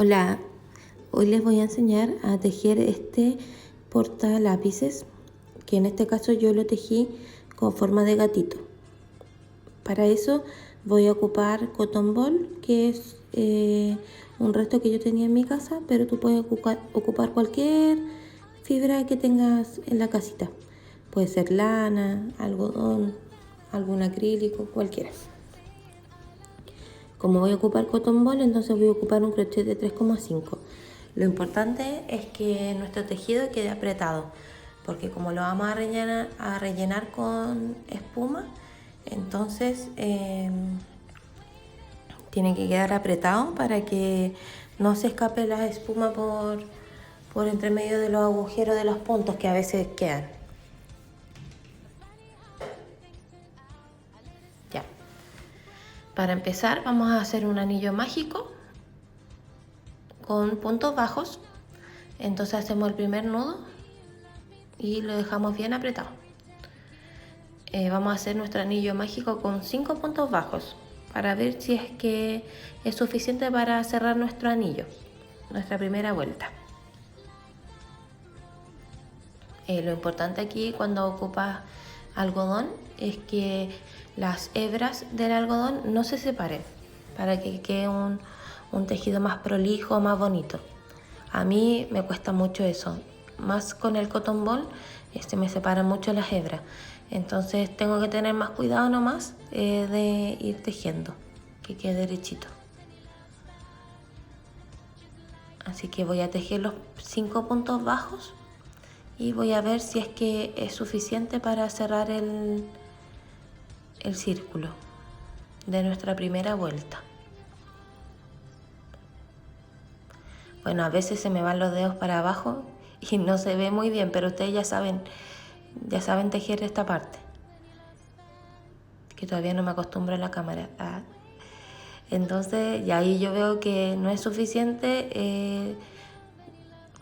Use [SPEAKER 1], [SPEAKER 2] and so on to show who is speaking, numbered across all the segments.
[SPEAKER 1] Hola, hoy les voy a enseñar a tejer este porta lápices, que en este caso yo lo tejí con forma de gatito. Para eso voy a ocupar cotton ball, que es un resto que yo tenía en mi casa, pero tú puedes ocupar cualquier fibra que tengas en la casita. Puede ser lana, algodón, algún acrílico, cualquiera. Como voy a ocupar cotton ball, entonces voy a ocupar un crochet de 3,5. Lo importante es que nuestro tejido quede apretado, porque como lo vamos a rellenar con espuma, entonces tiene que quedar apretado para que no se escape la espuma por entre medio de los agujeros de los puntos que a veces quedan. Ya. Para empezar vamos a hacer un anillo mágico con puntos bajos. Entonces hacemos el primer nudo y lo dejamos bien apretado. Vamos a hacer nuestro anillo mágico con 5 puntos bajos para ver si es que es suficiente para cerrar nuestro anillo, nuestra primera vuelta. Lo importante aquí cuando ocupas algodón es que las hebras del algodón no se separen para que quede un tejido más prolijo, más bonito. A mí me cuesta mucho eso, más con el cotton ball me separan mucho las hebras, entonces tengo que tener más cuidado nomás de ir tejiendo, que quede derechito. Así que voy a tejer los 5 puntos bajos y voy a ver si es que es suficiente para cerrar el círculo de nuestra primera vuelta. Bueno, a veces se me van los dedos para abajo y no se ve muy bien, pero ustedes ya saben tejer esta parte. Que todavía no me acostumbro a la cámara. Entonces, y ahí yo veo que no es suficiente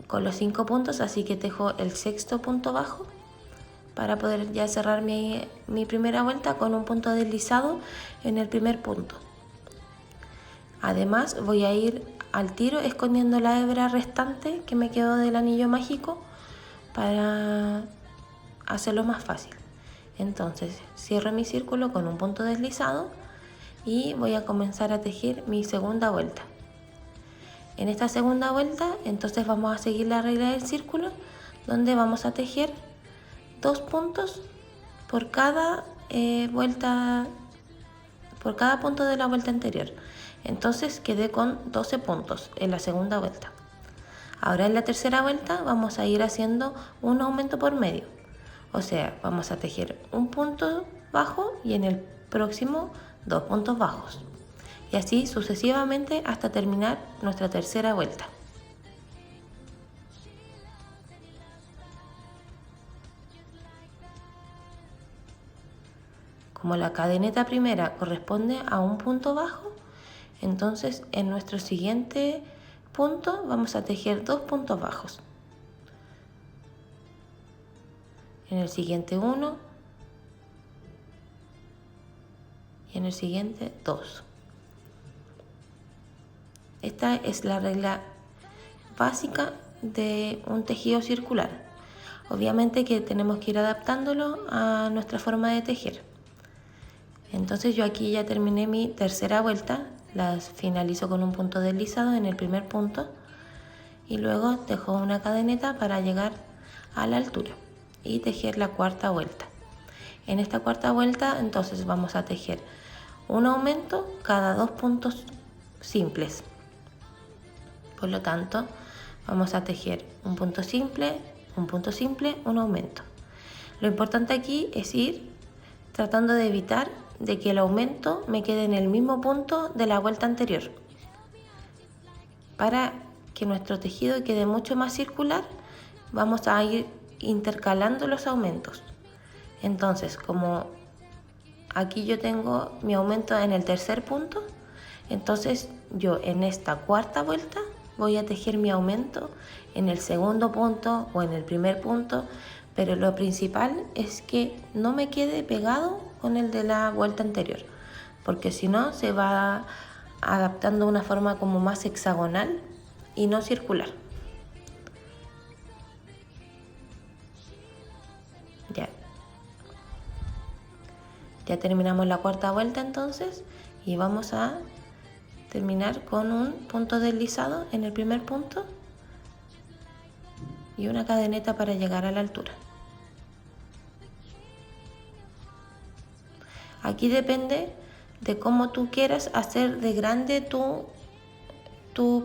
[SPEAKER 1] con los 5 puntos, así que tejo el 6.º punto bajo para poder ya cerrar mi primera vuelta con un punto deslizado en el primer punto. Además, voy a ir al tiro escondiendo la hebra restante que me quedó del anillo mágico para hacerlo más fácil. Entonces cierro mi círculo con un punto deslizado y voy a comenzar a tejer mi segunda vuelta. En esta segunda vuelta entonces vamos a seguir la regla del círculo, donde vamos a tejer 2 puntos por cada punto de la vuelta anterior. Entonces quedé con 12 puntos en la segunda vuelta. Ahora en la tercera vuelta vamos a ir haciendo un aumento por medio. O sea, vamos a tejer un punto bajo y en el próximo 2 puntos bajos. Y así sucesivamente hasta terminar nuestra tercera vuelta. Como la cadeneta primera corresponde a un punto bajo, entonces en nuestro siguiente punto vamos a tejer 2 puntos bajos. En el siguiente 1 y en el siguiente 2. Esta es la regla básica de un tejido circular. Obviamente que tenemos que ir adaptándolo a nuestra forma de tejer. Entonces yo aquí ya terminé mi tercera vuelta, las finalizo con un punto deslizado en el primer punto y luego tejo una cadeneta para llegar a la altura y tejer la cuarta vuelta. En esta cuarta vuelta entonces vamos a tejer un aumento cada 2 puntos simples. Por lo tanto, vamos a tejer un punto simple, un aumento. Lo importante aquí es ir tratando de evitar de que el aumento me quede en el mismo punto de la vuelta anterior. Para que nuestro tejido quede mucho más circular, vamos a ir intercalando los aumentos. Entonces, como aquí yo tengo mi aumento en el tercer punto, entonces yo en esta cuarta vuelta voy a tejer mi aumento en el segundo punto o en el primer punto, pero lo principal es que no me quede pegado con el de la vuelta anterior, porque si no se va adaptando de una forma como más hexagonal y no circular. Ya terminamos la cuarta vuelta entonces, y vamos a terminar con un punto deslizado en el primer punto y una cadeneta para llegar a la altura. Aquí depende de cómo tú quieras hacer de grande tu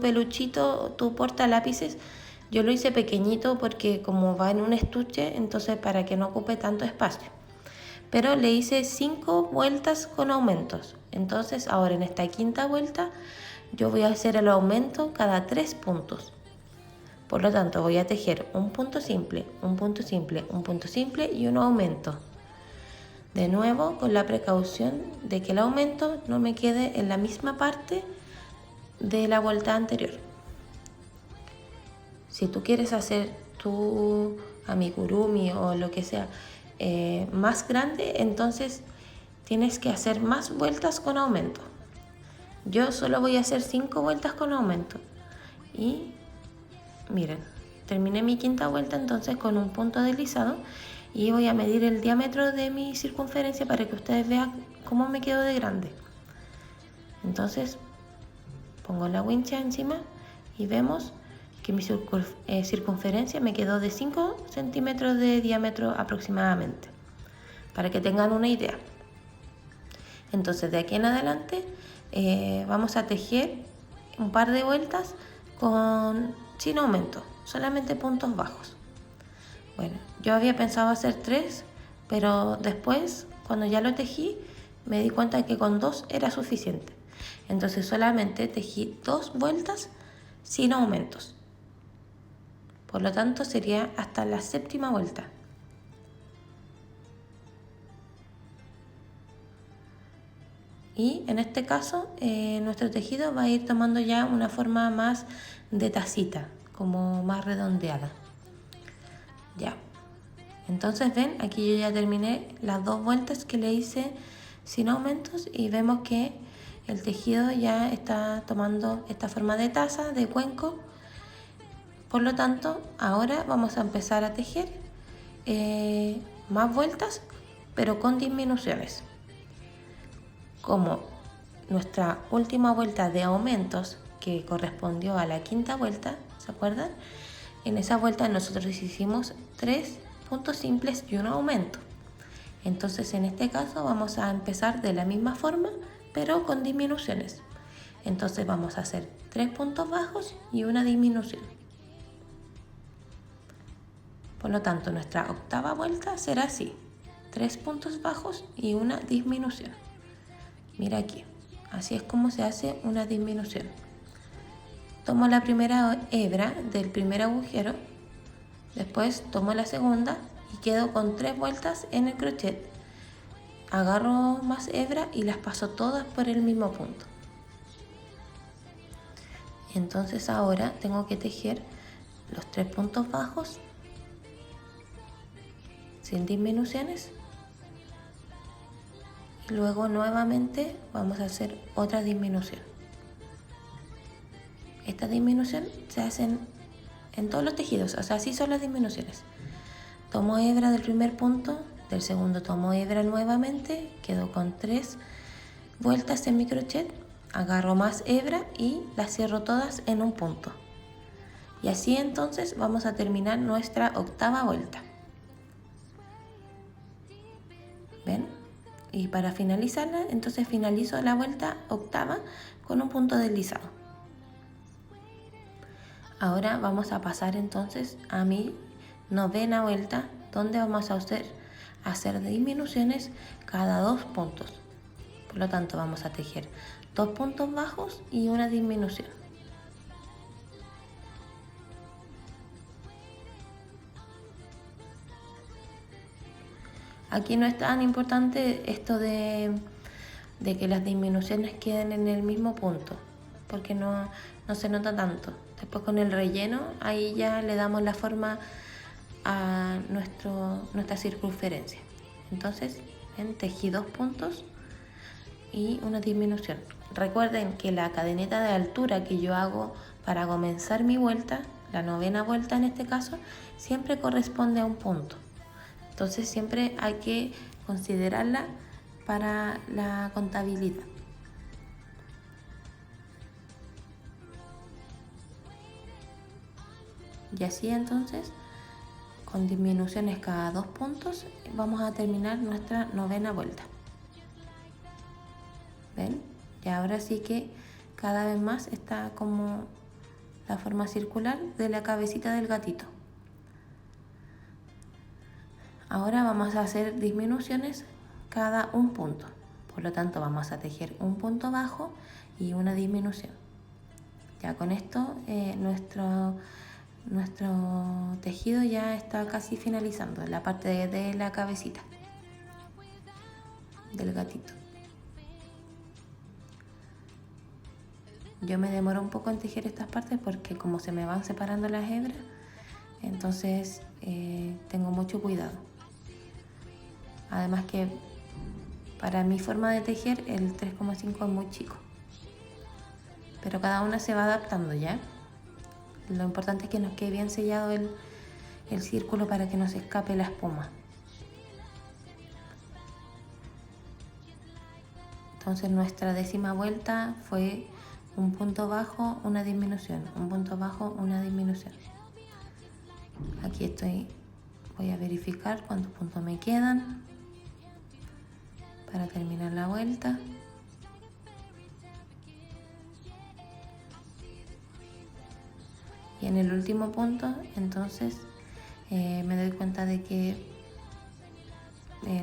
[SPEAKER 1] peluchito, tu portalápices. Yo lo hice pequeñito porque como va en un estuche, entonces para que no ocupe tanto espacio. Pero le hice 5 vueltas con aumentos. Entonces ahora en esta quinta vuelta yo voy a hacer el aumento cada 3 puntos. Por lo tanto voy a tejer un punto simple, un punto simple, un punto simple y un aumento. De nuevo con la precaución de que el aumento no me quede en la misma parte de la vuelta anterior. Si tú quieres hacer tu amigurumi o lo que sea más grande, entonces tienes que hacer más vueltas con aumento. Yo solo voy a hacer 5 vueltas con aumento. Y miren, terminé mi quinta vuelta entonces con un punto deslizado y voy a medir el diámetro de mi circunferencia para que ustedes vean cómo me quedo de grande. Entonces pongo la wincha encima y vemos que mi circunferencia me quedó de 5 centímetros de diámetro aproximadamente, para que tengan una idea. Entonces de aquí en adelante vamos a tejer un par de vueltas sin aumento, solamente puntos bajos. Bueno, yo había pensado hacer 3, pero después cuando ya lo tejí me di cuenta de que con 2 era suficiente. Entonces solamente tejí 2 vueltas sin aumentos. Por lo tanto sería hasta la 7ª vuelta. Y en este caso nuestro tejido va a ir tomando ya una forma más de tacita, como más redondeada. Ya. Entonces ven, aquí yo ya terminé las 2 vueltas que le hice sin aumentos y vemos que el tejido ya está tomando esta forma de taza, de cuenco. Por lo tanto, ahora vamos a empezar a tejer más vueltas, pero con disminuciones. Como nuestra última vuelta de aumentos, que correspondió a la quinta vuelta, ¿se acuerdan? En esa vuelta nosotros hicimos 3 puntos simples y un aumento. Entonces en este caso vamos a empezar de la misma forma, pero con disminuciones. Entonces vamos a hacer 3 puntos bajos y una disminución. Por lo tanto, nuestra octava vuelta será así: 3 puntos bajos y una disminución. Mira aquí, así es como se hace una disminución. Tomo la primera hebra del primer agujero, después tomo la segunda y quedo con 3 vueltas en el crochet. Agarro más hebra y las paso todas por el mismo punto. Entonces ahora tengo que tejer los 3 puntos bajos sin disminuciones y luego nuevamente vamos a hacer otra disminución. Esta disminución se hace en todos los tejidos, o sea, así son las disminuciones. Tomo hebra del primer punto, del segundo tomo hebra nuevamente, quedo con 3 vueltas en mi crochet, agarro más hebra y las cierro todas en un punto. Y así entonces vamos a terminar nuestra octava vuelta. ¿Ven? Y para finalizarla, entonces finalizo la vuelta octava con un punto deslizado. Ahora vamos a pasar entonces a mi novena vuelta, donde vamos a hacer disminuciones cada 2 puntos. Por lo tanto vamos a tejer 2 puntos bajos y una disminución. Aquí no es tan importante esto de que las disminuciones queden en el mismo punto, porque no se nota tanto. Después con el relleno, ahí ya le damos la forma a nuestra circunferencia. Entonces, tejí 2 puntos y una disminución. Recuerden que la cadeneta de altura que yo hago para comenzar mi vuelta, la 9ª vuelta en este caso, siempre corresponde a un punto. Entonces siempre hay que considerarla para la contabilidad. Y así entonces, con disminuciones cada 2 puntos, vamos a terminar nuestra 9ª vuelta. ¿Ven? Y ahora sí que cada vez más está como la forma circular de la cabecita del gatito. Ahora vamos a hacer disminuciones cada un punto. Por lo tanto, vamos a tejer un punto bajo y una disminución. Ya con esto nuestro tejido ya está casi finalizando en la parte de la cabecita del gatito. Yo me demoro un poco en tejer estas partes porque como se me van separando las hebras, entonces tengo mucho cuidado. Además que para mi forma de tejer el 3,5 es muy chico, pero cada una se va adaptando ya. Lo importante es que nos quede bien sellado el círculo para que no se escape la espuma. Entonces nuestra 10ª vuelta fue un punto bajo, una disminución, un punto bajo, una disminución. Aquí voy a verificar cuántos puntos me quedan para terminar la vuelta. Y en el último punto, entonces, me doy cuenta de que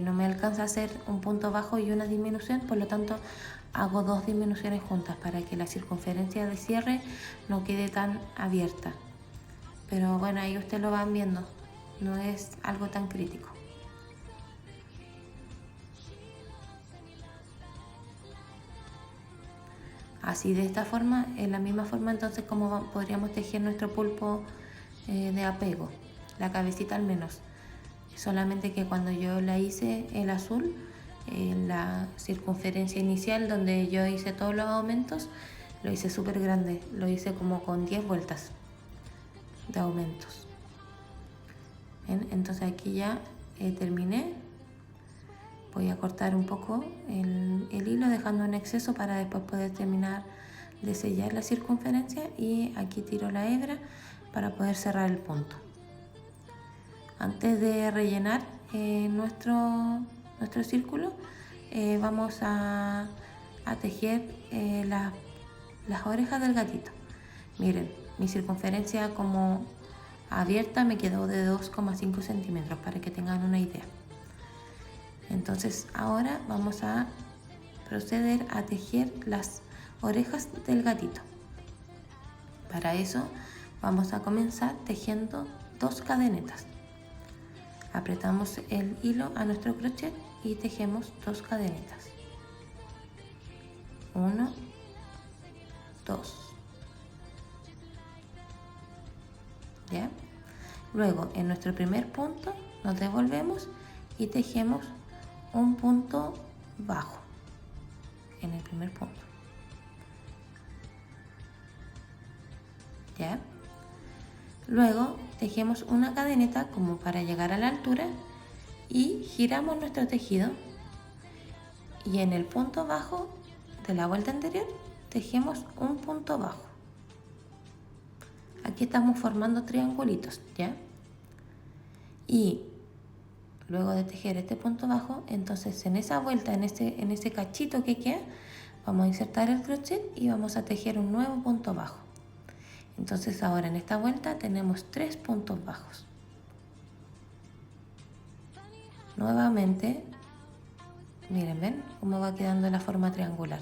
[SPEAKER 1] no me alcanza a hacer un punto bajo y una disminución, por lo tanto hago 2 disminuciones juntas para que la circunferencia de cierre no quede tan abierta. Pero bueno, ahí ustedes lo van viendo, no es algo tan crítico. Así de esta forma, en la misma forma entonces como podríamos tejer nuestro pulpo de apego, la cabecita al menos. Solamente que cuando yo la hice el azul, la circunferencia inicial donde yo hice todos los aumentos, lo hice súper grande, lo hice como con 10 vueltas de aumentos. ¿Ven? Entonces aquí ya terminé. Voy a cortar un poco el hilo dejando un exceso para después poder terminar de sellar la circunferencia, y aquí tiro la hebra para poder cerrar el punto. Antes de rellenar nuestro círculo, vamos a tejer las orejas del gatito. Miren, mi circunferencia como abierta me quedó de 2,5 centímetros para que tengan una idea. Entonces ahora vamos a proceder a tejer las orejas del gatito. Para eso vamos a comenzar tejiendo 2 cadenetas. Apretamos el hilo a nuestro crochet y tejemos 2 cadenetas. 1, 2. ¿Ya? Luego en nuestro primer punto nos devolvemos y tejemos un punto bajo en el primer punto. ¿Ya? Luego tejemos una cadeneta como para llegar a la altura y giramos nuestro tejido, y en el punto bajo de la vuelta anterior tejemos un punto bajo. Aquí estamos formando triangulitos, ¿ya? Y luego de tejer este punto bajo, entonces en esa vuelta, en ese cachito que queda, vamos a insertar el crochet y vamos a tejer un nuevo punto bajo. Entonces ahora en esta vuelta tenemos 3 puntos bajos. Nuevamente, miren, ¿ven cómo va quedando la forma triangular?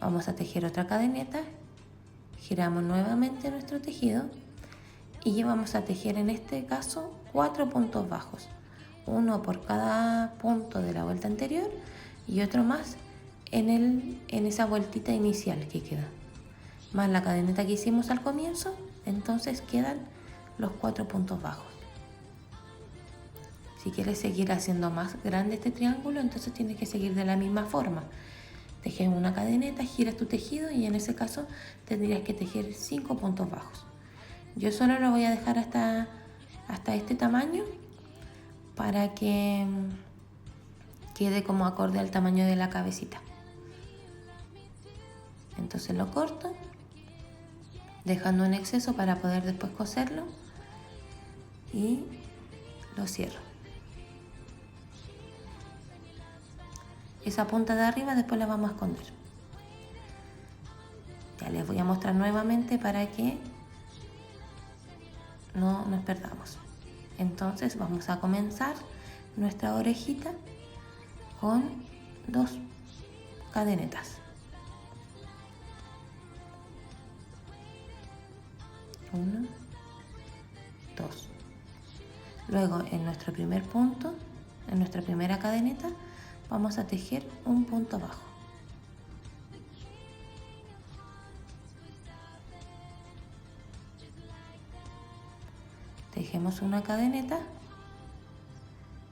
[SPEAKER 1] Vamos a tejer otra cadeneta, giramos nuevamente nuestro tejido y vamos a tejer en este caso 4 puntos bajos. Uno por cada punto de la vuelta anterior y otro más en esa vueltita inicial que queda, más la cadeneta que hicimos al comienzo. Entonces quedan los 4 puntos bajos. Si quieres seguir haciendo más grande este triángulo, entonces tienes que seguir de la misma forma, Tejes una cadeneta, giras tu tejido y en ese caso tendrías que tejer 5 puntos bajos. Yo solo lo voy a dejar hasta este tamaño para que quede como acorde al tamaño de la cabecita. Entonces lo corto, dejando un exceso para poder después coserlo y lo cierro. Esa punta de arriba después la vamos a esconder. Ya les voy a mostrar nuevamente para que no nos perdamos. Entonces vamos a comenzar nuestra orejita con 2 cadenetas. 1, 2. Luego en nuestro primer punto, en nuestra primera cadeneta, vamos a tejer un punto bajo. Tejemos una cadeneta,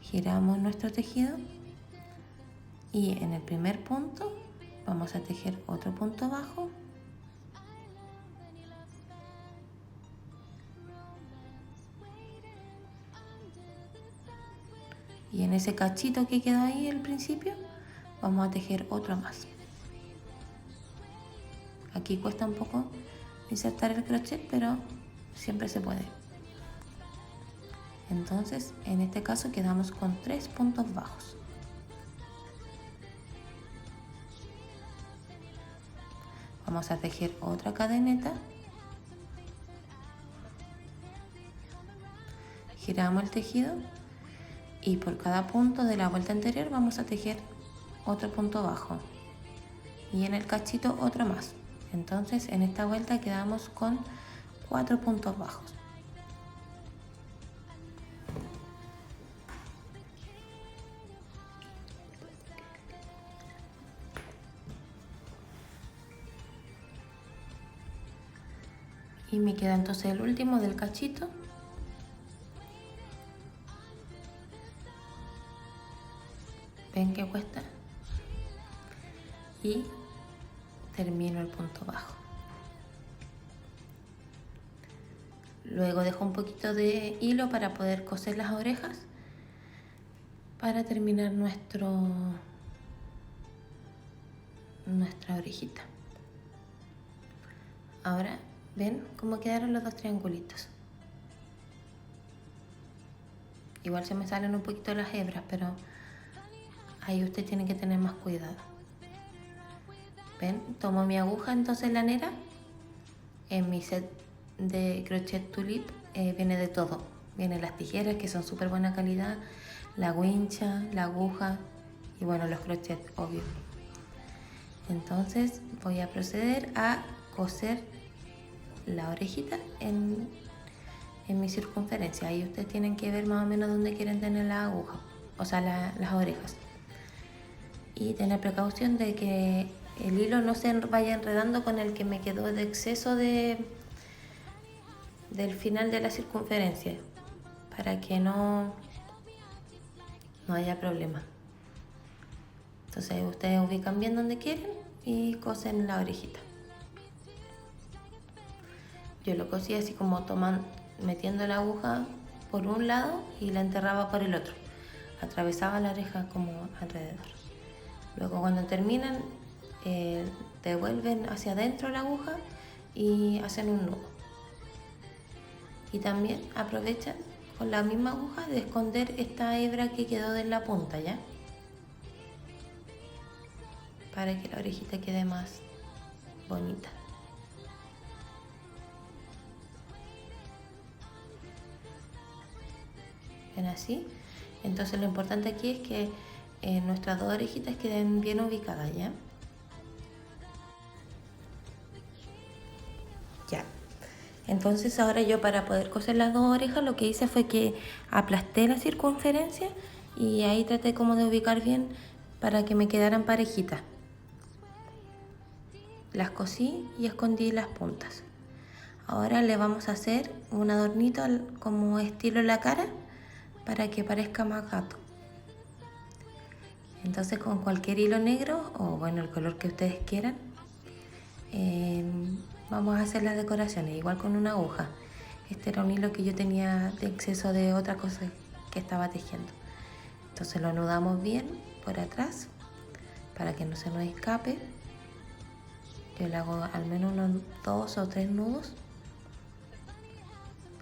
[SPEAKER 1] giramos nuestro tejido y en el primer punto vamos a tejer otro punto bajo y en ese cachito que quedó ahí al principio vamos a tejer otro más. Aquí cuesta un poco insertar el crochet, pero siempre se puede. Entonces en este caso quedamos con 3 puntos bajos. Vamos a tejer otra cadeneta, giramos el tejido y por cada punto de la vuelta anterior vamos a tejer otro punto bajo y en el cachito otro más. Entonces en esta vuelta quedamos con 4 puntos bajos. Y me queda entonces el último del cachito. ¿Ven que cuesta? Y termino el punto bajo. Luego dejo un poquito de hilo para poder coser las orejas para terminar nuestra orejita. Ahora, ¿ven cómo quedaron los 2 triangulitos? Igual se me salen un poquito las hebras, pero ahí usted tiene que tener más cuidado. ¿Ven? Tomo mi aguja entonces lanera. En mi set de crochet tulip viene de todo. Vienen las tijeras que son súper buena calidad, la wincha, la aguja y bueno, los crochets, obvio. Entonces voy a proceder a coser la orejita en mi circunferencia. Ahí ustedes tienen que ver más o menos dónde quieren tener la aguja, o sea las orejas. Y tener precaución de que el hilo no se vaya enredando con el que me quedó de exceso del final de la circunferencia, para que no haya problema. Entonces ustedes ubican bien donde quieren y cosen la orejita. Yo lo cosí así como metiendo la aguja por un lado y la enterraba por el otro. Atravesaba la oreja como alrededor. Luego cuando terminan, devuelven hacia adentro la aguja y hacen un nudo. Y también aprovechan con la misma aguja de esconder esta hebra que quedó en la punta, ¿ya? Para que la orejita quede más bonita. ¿Ven así? Entonces lo importante aquí es que nuestras 2 orejitas queden bien ubicadas, ¿ya? Ya. Entonces ahora yo, para poder coser las 2 orejas, lo que hice fue que aplasté la circunferencia y ahí traté como de ubicar bien para que me quedaran parejitas. Las cosí y escondí las puntas. Ahora le vamos a hacer un adornito como estilo la cara para que parezca más gato. Entonces con cualquier hilo negro o bueno el color que ustedes quieran, vamos a hacer las decoraciones igual con una aguja. Este era un hilo que yo tenía de exceso de otra cosa que estaba tejiendo. Entonces lo anudamos bien por atrás para que no se nos escape. Yo le hago al menos unos 2 o 3 nudos.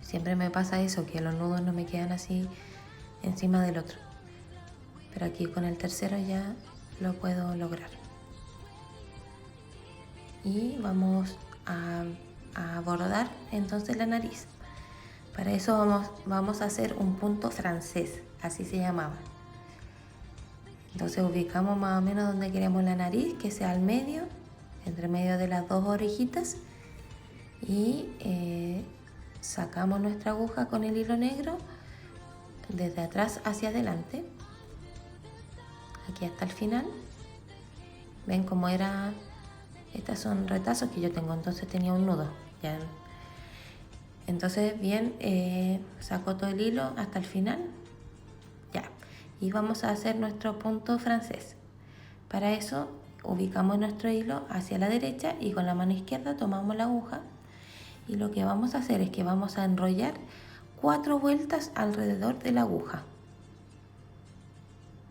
[SPEAKER 1] Siempre me pasa eso, que los nudos no me quedan así encima del otro. Pero aquí con el tercero ya lo puedo lograr. Y vamos a bordar entonces la nariz. Para eso vamos a hacer un punto francés, así se llamaba. Entonces ubicamos más o menos donde queremos la nariz, que sea al medio, entre medio de las dos orejitas, y sacamos nuestra aguja con el hilo negro desde atrás hacia adelante, aquí hasta el final. Ven cómo era, estas son retazos que yo tengo, entonces tenía un nudo ya. Entonces bien, saco todo el hilo hasta el final, ya, y vamos a hacer nuestro punto francés. Para eso ubicamos nuestro hilo hacia la derecha y con la mano izquierda tomamos la aguja, y lo que vamos a hacer es que vamos a enrollar 4 vueltas alrededor de la aguja.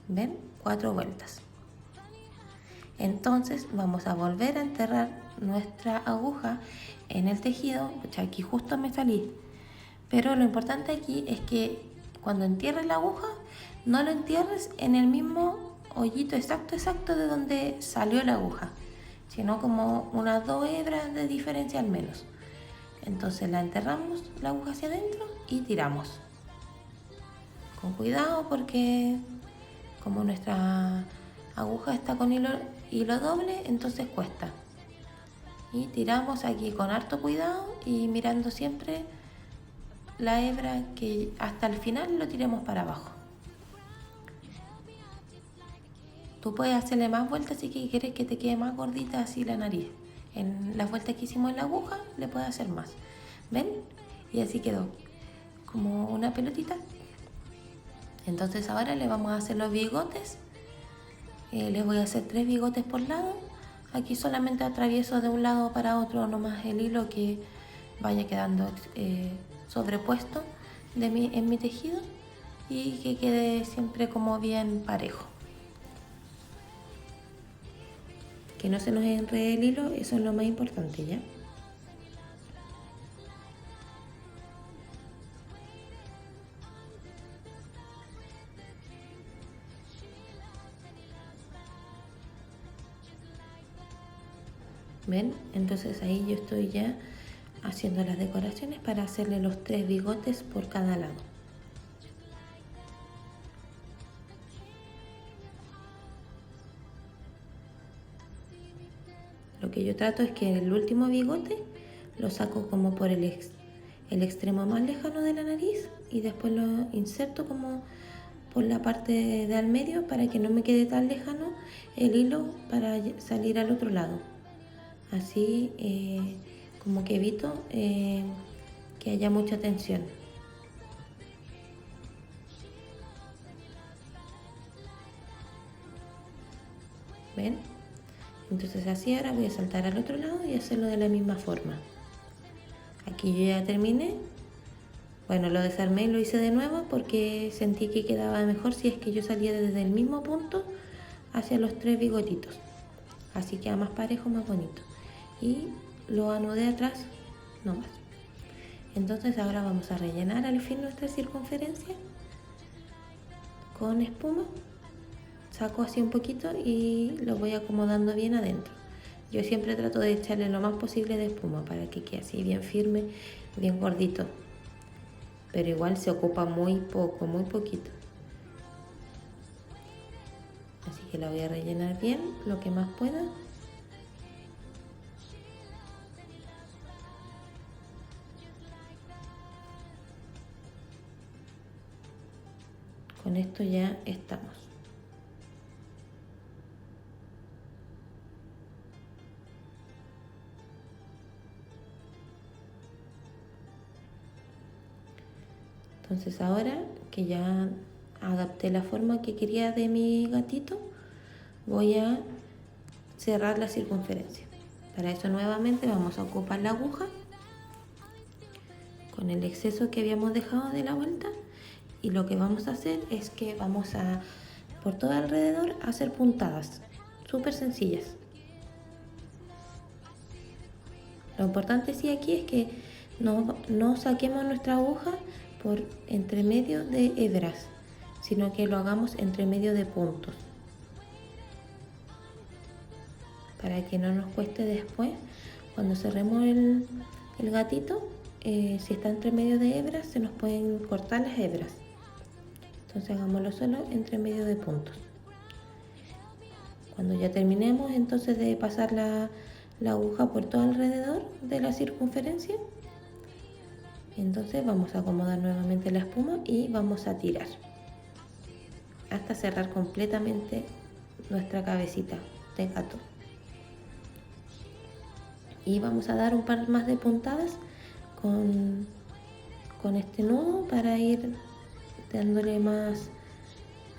[SPEAKER 1] ¿Ven? 4 vueltas. Entonces vamos a volver a enterrar nuestra aguja en el tejido. Aquí justo me salí, pero lo importante aquí es que cuando entierres la aguja no lo entierres en el mismo hoyito exacto de donde salió la aguja, sino como unas 2 hebras de diferencia al menos. Entonces la enterramos la aguja hacia adentro y tiramos con cuidado, porque como nuestra aguja está con hilo doble, entonces cuesta. Y tiramos aquí con harto cuidado y mirando siempre la hebra, que hasta el final lo tiremos para abajo. Tú puedes hacerle más vueltas si quieres que te quede más gordita así la nariz. En las vueltas que hicimos en la aguja le puedes hacer más. ¿Ven? Y así quedó como una pelotita. Entonces ahora le vamos a hacer los bigotes. Les voy a hacer 3 bigotes por lado. Aquí solamente atravieso de un lado para otro nomás el hilo que vaya quedando sobrepuesto en mi tejido, y que quede siempre como bien parejo. Que no se nos enrede el hilo, eso es lo más importante, ¿ya? ¿Ven? Entonces ahí yo estoy ya haciendo las decoraciones para hacerle los 3 bigotes por cada lado. Lo que yo trato es que el último bigote lo saco como por el extremo más lejano de la nariz, y después lo inserto como por la parte de al medio para que no me quede tan lejano el hilo para salir al otro lado. Así como que evito que haya mucha tensión. ¿Ven? Entonces así ahora voy a saltar al otro lado y hacerlo de la misma forma. Aquí yo ya terminé. Bueno, lo desarmé y lo hice de nuevo porque sentí que quedaba mejor si es que yo salía desde el mismo punto hacia los 3 bigotitos. Así queda más parejo, más bonito. Y lo anudé atrás nomás. Entonces ahora vamos a rellenar al fin nuestra circunferencia con espuma. Saco así un poquito y lo voy acomodando bien adentro. Yo siempre trato de echarle lo más posible de espuma para que quede así bien firme, bien gordito. Pero igual se ocupa muy poco, muy poquito. Así que la voy a rellenar bien, lo que más pueda. Con esto ya estamos. Entonces ahora que ya adapté la forma que quería de mi gatito, voy a cerrar la circunferencia. Para eso nuevamente vamos a ocupar la aguja con el exceso que habíamos dejado de la vuelta, y lo que vamos a hacer es que vamos a por todo alrededor hacer puntadas súper sencillas. Lo importante sí aquí es que no saquemos nuestra aguja por entre medio de hebras, sino que lo hagamos entre medio de puntos, para que no nos cueste después cuando cerremos el gatito. Si está entre medio de hebras, se nos pueden cortar las hebras, entonces hagámoslo solo entre medio de puntos. Cuando ya terminemos entonces de pasar la aguja por todo alrededor de la circunferencia, entonces vamos a acomodar nuevamente la espuma y vamos a tirar hasta cerrar completamente nuestra cabecita de gato. Y vamos a dar un par más de puntadas con este nudo para ir dándole más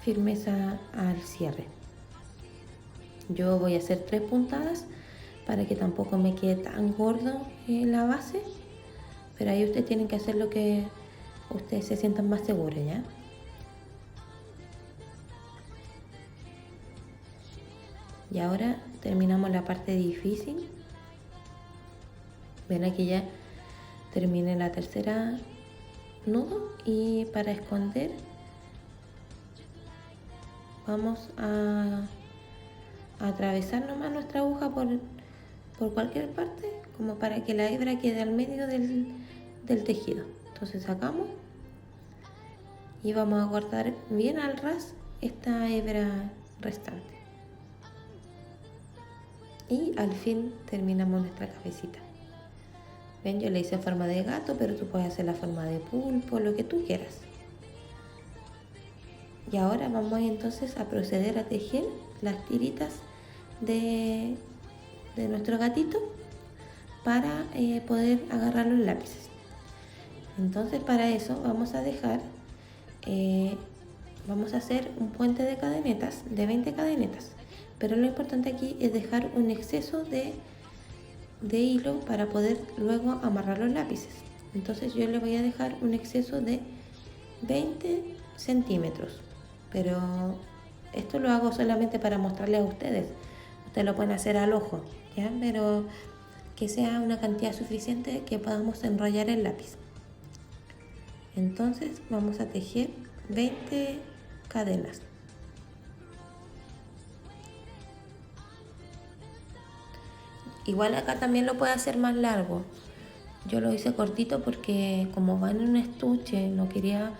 [SPEAKER 1] firmeza al cierre. Yo voy a hacer 3 puntadas para que tampoco me quede tan gordo la base, pero ahí ustedes tienen que hacer lo que ustedes se sientan más seguros, ¿ya? Y ahora terminamos la parte difícil. Ven, aquí ya terminé la tercera nudo, y para esconder vamos a atravesar nomás nuestra aguja por cualquier parte, como para que la hebra quede al medio del tejido. Entonces sacamos y vamos a cortar bien al ras esta hebra restante, y al fin terminamos nuestra cabecita. Ven, yo le hice forma de gato, pero tú puedes hacer la forma de pulpo, lo que tú quieras. Y ahora vamos entonces a proceder a tejer las tiritas de nuestro gatito para poder agarrar los lápices. Entonces para eso vamos a hacer un puente de cadenetas, de 20 cadenetas, pero lo importante aquí es dejar un exceso de hilo para poder luego amarrar los lápices. Entonces yo le voy a dejar un exceso de 20 centímetros, pero esto lo hago solamente para mostrarles a ustedes. Ustedes lo pueden hacer al ojo, ¿ya? Pero que sea una cantidad suficiente que podamos enrollar el lápiz. Entonces vamos a tejer 20 cadenas. Igual acá también lo puede hacer más largo. Yo lo hice cortito porque como va en un estuche, no quería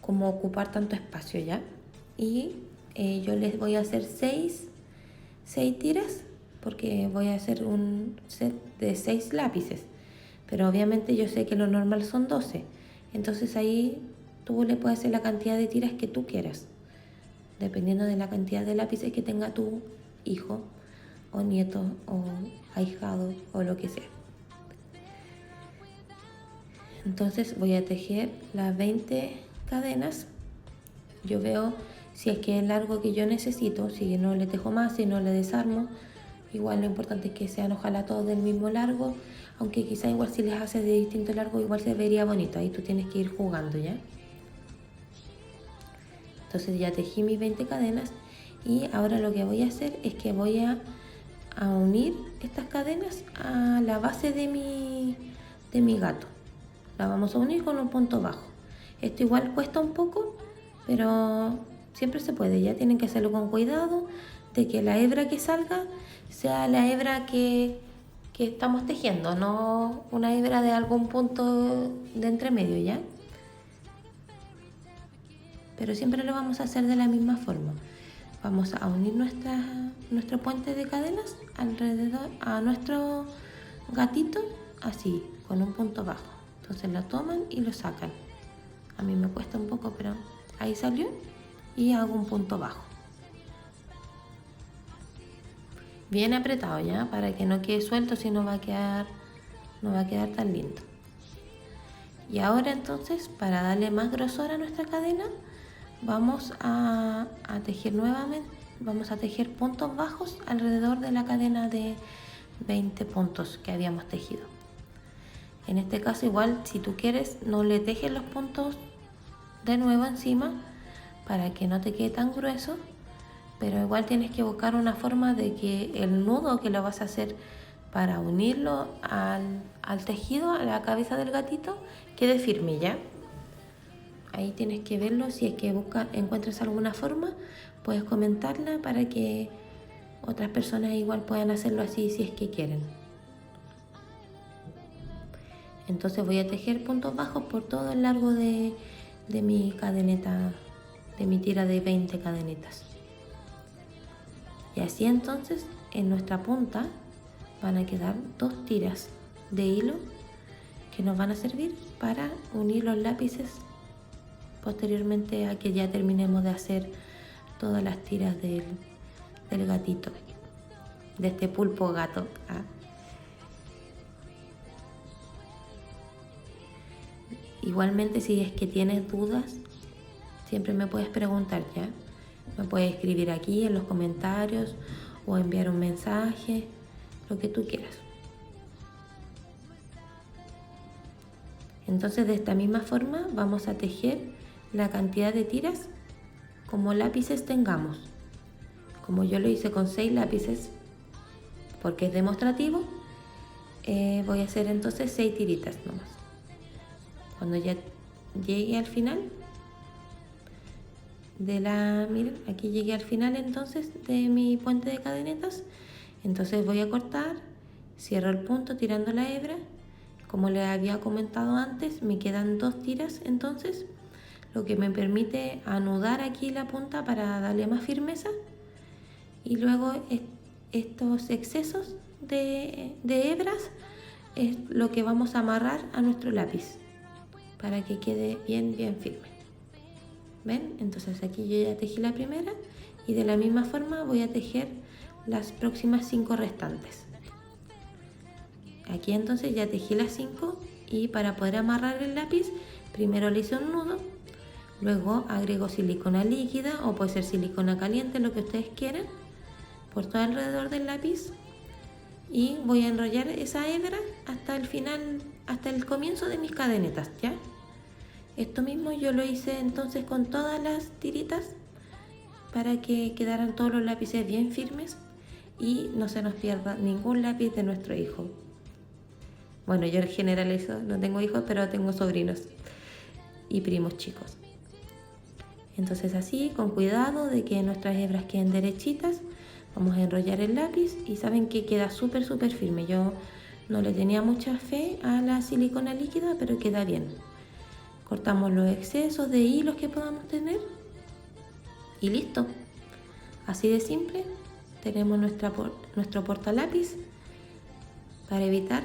[SPEAKER 1] como ocupar tanto espacio, ¿ya? Y yo les voy a hacer 6 tiras, porque voy a hacer un set de 6 lápices. Pero obviamente yo sé que lo normal son 12. Entonces ahí tú le puedes hacer la cantidad de tiras que tú quieras, dependiendo de la cantidad de lápices que tenga tu hijo o nieto o ahijado o lo que sea. Entonces voy a tejer las 20 cadenas. Yo veo si es que es largo que yo necesito, si no le tejo más, si no le desarmo. Igual lo importante es que sean ojalá todos del mismo largo, aunque quizá igual si les haces de distinto largo igual se vería bonito. Ahí tú tienes que ir jugando, ¿ya? Entonces ya tejí mis 20 cadenas, y ahora lo que voy a hacer es que voy a unir estas cadenas a la base de mi gato. La vamos a unir con un punto bajo. Esto igual cuesta un poco, pero siempre se puede. Ya tienen que hacerlo con cuidado de que la hebra que salga sea la hebra que estamos tejiendo, no una hebra de algún punto de entremedio, ¿ya? Pero siempre lo vamos a hacer de la misma forma. Vamos a unir nuestro puente de cadenas alrededor a nuestro gatito, así, con un punto bajo. Entonces lo toman y lo sacan. A mí me cuesta un poco, pero ahí salió, y hago un punto bajo. Bien apretado, ya, para que no quede suelto, si no va a quedar tan lindo. Y ahora entonces, para darle más grosor a nuestra cadena, vamos a tejer vamos a tejer puntos bajos alrededor de la cadena de 20 puntos que habíamos tejido. En este caso igual, si tú quieres, no le tejes los puntos de nuevo encima para que no te quede tan grueso, pero igual tienes que buscar una forma de que el nudo que lo vas a hacer para unirlo al tejido, a la cabeza del gatito, quede firme, ¿ya? Ahí tienes que verlo. Si es que encuentras alguna forma, puedes comentarla para que otras personas igual puedan hacerlo así si es que quieren. Entonces voy a tejer puntos bajos por todo el largo de mi cadeneta, de mi tira de 20 cadenetas. Y así entonces en nuestra punta van a quedar 2 tiras de hilo que nos van a servir para unir los lápices posteriormente a que ya terminemos de hacer todas las tiras del gatito, de este pulpo gato. Igualmente, si es que tienes dudas, siempre me puedes preguntar, ¿ya? Me puedes escribir aquí en los comentarios o enviar un mensaje, lo que tú quieras. Entonces, de esta misma forma vamos a tejer la cantidad de tiras como lápices tengamos. Como yo lo hice con 6 lápices, porque es demostrativo, voy a hacer entonces 6 tiritas nomás. Cuando ya llegue al final miren, aquí llegué al final entonces de mi puente de cadenetas. Entonces voy a cortar, cierro el punto tirando la hebra. Como les había comentado antes, me quedan 2 tiras entonces, lo que me permite anudar aquí la punta para darle más firmeza. Y luego estos excesos de hebras es lo que vamos a amarrar a nuestro lápiz para que quede bien firme. ¿Ven? Entonces aquí yo ya tejí la primera y de la misma forma voy a tejer las próximas 5 restantes. Aquí entonces ya tejí las 5 y para poder amarrar el lápiz primero le hice un nudo, luego agrego silicona líquida o puede ser silicona caliente, lo que ustedes quieran, por todo alrededor del lápiz, y voy a enrollar esa hebra hasta el final, hasta el comienzo de mis cadenetas, ¿ya? Esto mismo yo lo hice entonces con todas las tiritas para que quedaran todos los lápices bien firmes y no se nos pierda ningún lápiz de nuestro hijo. Bueno, yo en general eso, no tengo hijos, pero tengo sobrinos y primos chicos. Entonces así, con cuidado de que nuestras hebras queden derechitas, vamos a enrollar el lápiz y saben que queda súper firme. Yo no le tenía mucha fe a la silicona líquida, pero queda bien. Cortamos los excesos de hilos que podamos tener y listo. Así de simple tenemos nuestro portalápiz para evitar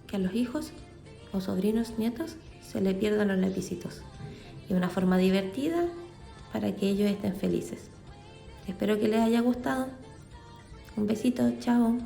[SPEAKER 1] que a los hijos o sobrinos, nietos, se le pierdan los lapicitos. Y una forma divertida para que ellos estén felices. Espero que les haya gustado. Un besito, chao.